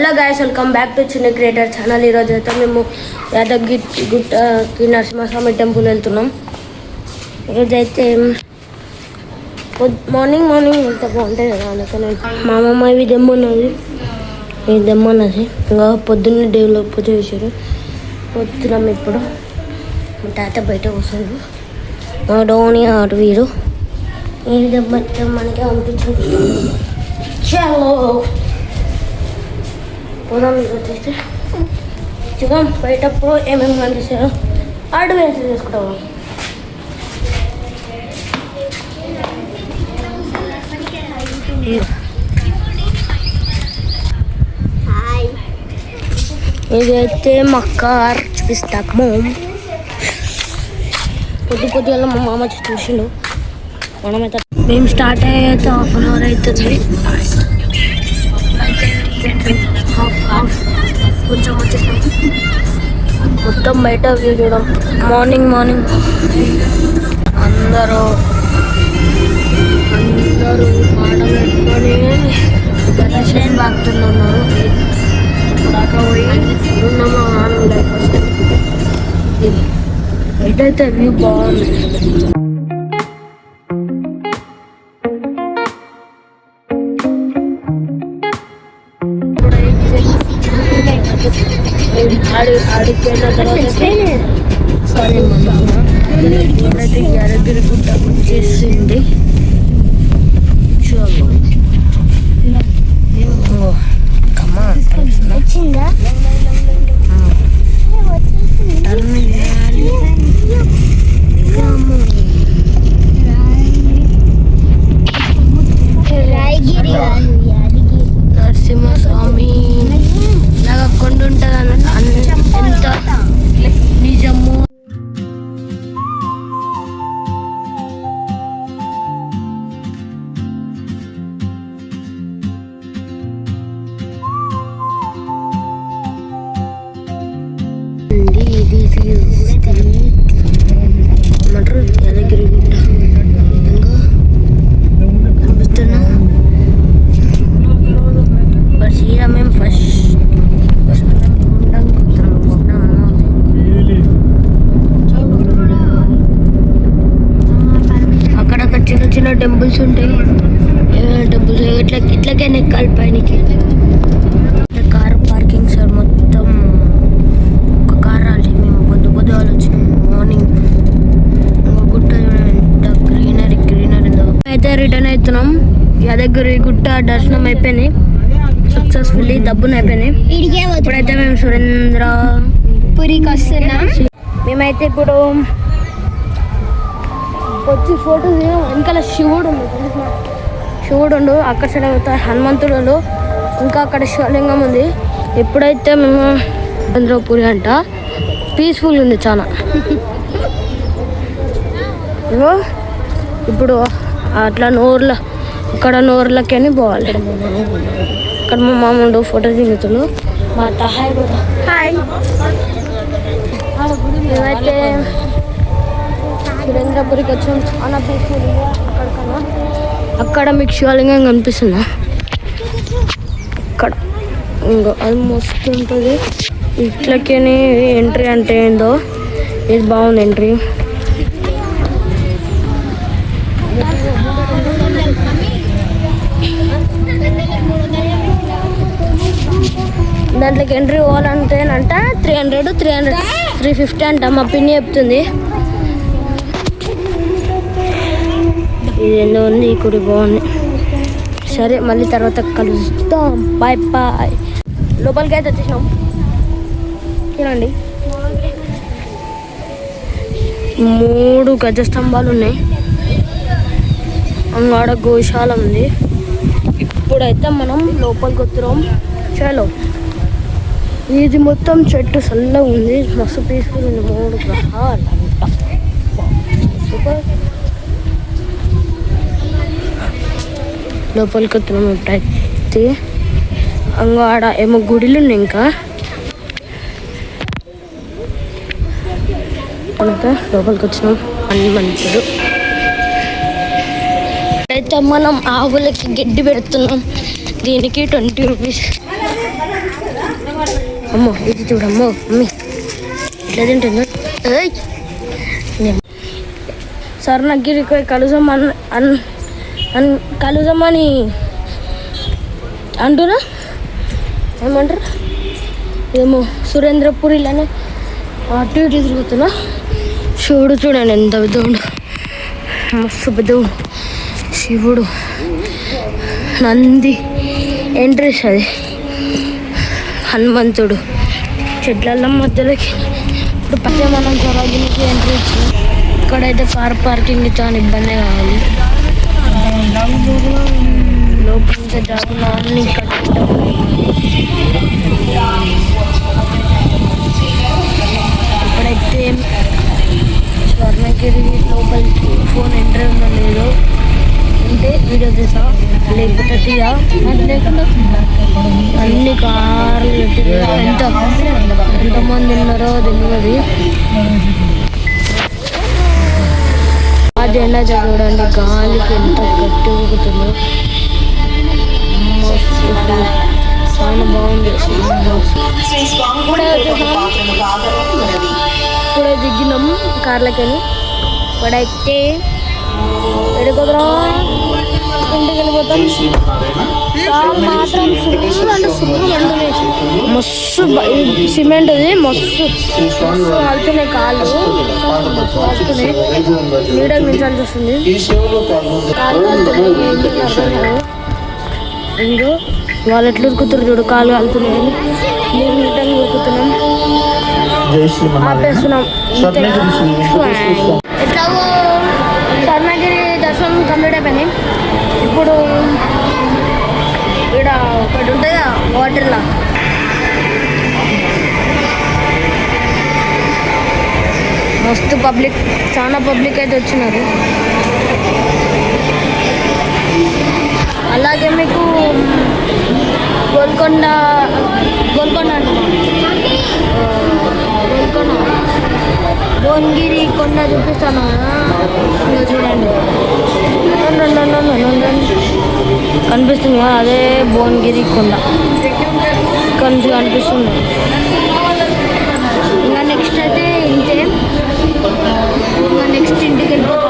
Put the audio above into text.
Hello guys, welcome back to చిన్న creator channel. ఈరోజు అయితే మేము యాదగిరిగుట్టకి నరసింహస్వామి టెంపుల్ వెళ్తున్నాం. ఈరోజు అయితే మార్నింగ్ వెళ్తే బాగుంటుంది కదా, అందుకని మా అమ్మమ్మ ఇవి దెమ్మన్నది, ఇది దెమ్మన్నది. ఇంకా పొద్దున్నే దేవుళ్ళు పూజ చేశారు. వస్తున్నాం ఇప్పుడు. మా తాత బయట వస్తారు, మా డోని ఆటు వీరు ఇది దెమ్మనికి అనిపించింది. చలో పోదాం. వచ్చేస్తే చూద్దాం బయటప్పుడు ఏమేమి కనిపిస్తాయో అడ్వెంచర్ చేసుకుంటాము. ఇదైతే మా కార్ చూపిస్తాము. పొద్దుగా మా మామ చూసిండు. మనమైతే మేము స్టార్ట్ అయ్యేది హాఫ్ అన్ అవర్ అవుతుంది. కొంచెం వచ్చేసాం. మొత్తం బయట వ్యూ చూడడం. మార్నింగ్ అందరూ పాటలు పెట్టుకొని గణేష్ భక్తులు ఉన్నారు. దాకా పోయి ఉన్నామా ఆనంద బయటైతే వ్యూ బాగుంది. ఆడిపోయిన తర్వాత సరే మనైతే యాదగిరిగుట్ట వచ్చేసింది. నరసింహస్వామి లాగా కొండ ఉంటుంది ఎంత నిజము. ఏమంటారు యాదగిరిగుట్ట ఇంకా కనిపిస్తున్నా. సీదా మేము ఫస్ట్ అక్కడక్కడ చిన్న టెంపుల్స్ ఉంటాయి. టెంపుల్స్ ఇట్లకే నెక్కాలి పైనకి. కార్ పార్కింగ్ సార్ మొత్తం ఒక కార్ రాలి. మేము పొద్దు వచ్చినాం మార్నింగ్. గుట్ట ఎంత గ్రీనరీ అయితే రిటర్న్ అవుతున్నాం. యాదగిరిగుట్ట దర్శనం అయిపోయినాయి సక్సెస్ఫుల్లీ, దబ్బున అయిపోయినాయి. ఇప్పుడైతే మేము సురేంద్రపురికి వస్తున్నాం. మేమైతే ఇప్పుడు వచ్చి ఫోటో వెనకాల శివుడు ఉండు. అక్కడ సైడ్ అవుతాయి హనుమంతుడు, ఇంకా అక్కడ శివలింగం ఉంది. ఎప్పుడైతే మేము సురేంద్రపురి అంట పీస్ఫుల్ ఉంది చాలా. ఇప్పుడు అట్లా ఇక్కడ నోర్లకి అని పోవాలి. ఇక్కడ మా మామూలు ఫోటో దిగుతాడు. మా హాయ్ హాయ్. మేమైతే సురేంద్రపురికి వచ్చాం. చాలా పీస్ఫుల్. అక్కడ మీకు శివలింగం కనిపిస్తుందా? అక్కడ ఇంకా అది మస్తు ఉంటుంది. ఇట్లకి ఎంట్రీ అంటే ఏందో, ఇది బాగుంది ఎంట్రీ. దాంట్లోకి ఎంట్రీ పోవాలంటేనంట 350 అంట. మా పిన్ని చెప్తుంది. ఇది ఏందో ఉంది, ఈ గుడి బాగుంది. సరే మళ్ళీ తర్వాత కలుస్తాం. బాయ్. లోపలికి అయితే వచ్చేసినాం. చూడండి 3 గజస్తంభాలు ఉన్నాయి. అంగాడ గోశాల ఉంది. ఇప్పుడైతే మనం లోపలికి వస్తున్నాం. చలో. ఇది మొత్తం చెట్టు చల్లగా ఉంది, మస్తు పీస్ఫుల్ ఉంది. 3 గ్రహాలు అంట సూపర్. లోపలికి వస్తున్నాం. ఇప్పుడైతే అంగాడ ఏమో గుడిలు ఉన్నాయి. ఇంకా లోపలికి వచ్చినాం. హనుమంతుడు అయితే మనం ఆవులకి గడ్డి పెడుతున్నాం. దీనికి 20 రూపీస్. అమ్మో ఇది చూడమ్మో మమ్మీ ఇట్లా తింటుంది. స్వర్ణగిరి కలుజమని అంటున్నా ఏమంటారు ఏమో సురేంద్రపురిలోనే అటు ఇటు తిరుగుతున్నా. శివుడు చూడండి ఎంత పెద్దవుడు, మస్తు పెద్దవుడు శివుడు. నంది ఎంట్రీస్ అది, హనుమంతుడు చెట్ల మధ్యలోకి. ఇప్పుడు పచ్చ మనం జరాగిరికి ఎంట్రీ ఇచ్చింది. ఇక్కడైతే కార్ పార్కింగ్ చాలా ఇబ్బంది కావాలి. లోపల జాగులు అన్నీ ఇక్కడ ఇప్పుడైతే స్వర్ణగిరి లోపలికి ఫోన్ ఎంట్రీ ఉందో లేదో ఉంటే వీడియో తీసా, లేకపోతే తీయా. లేకుండా అన్ని కార్లు పెట్టిన ఎంతమంది ఉన్నారో తెలియదు. ఆ జెండా చూడండి గాలికి ఎంత గట్టి ఊగుతుందో, చాలా బాగుంది. ఇప్పుడే దిగినాం కార్లకెళ్ళి. ఇప్పుడైతే ఎడుకుదరా ఇంటికి వెళ్ళిపోతాం. మాత్రం ఫుల్ అంటే ఫుల్ అంటున్నాయి. మస్తు సిమెంట్ అది మస్తు కాలుతున్నాయి కాళ్ళు, మస్తు కాలుతున్నాయి. నీడకు మించాల్సి వస్తుంది. కాళ్ళు కాలుతున్నాయి ఇంకో వాళ్ళు ఎట్లా ఉరుకుతారు చూడు, కాళ్ళు కాలుతున్నాయి. నీరు నీటంగా ఉరుకుతున్నాం, ఆపేస్తున్నాం. ఎట్లాగో స్వర్ణగిరి దర్శనం కంప్లీట్ అయిపోయింది. ఇప్పుడు ఇక్కడ ఒకటి ఉంటుంది కదా వాటర్లా, మస్తు పబ్లిక్, చాలా పబ్లిక్ అయితే వచ్చినారు. అలాగే మీకు గోల్కొండ భువనగిరి కొండ చూపిస్తాను కదా, చూడండి కనిపిస్తుంది కదా, అదే భువనగిరి కొండ ఇక్కడ నుంచి కనిపిస్తుంది. ఇంకా నెక్స్ట్ అయితే ఇంతే, ఇంకా నెక్స్ట్ ఇంటికి వెళ్ళిపోతాం.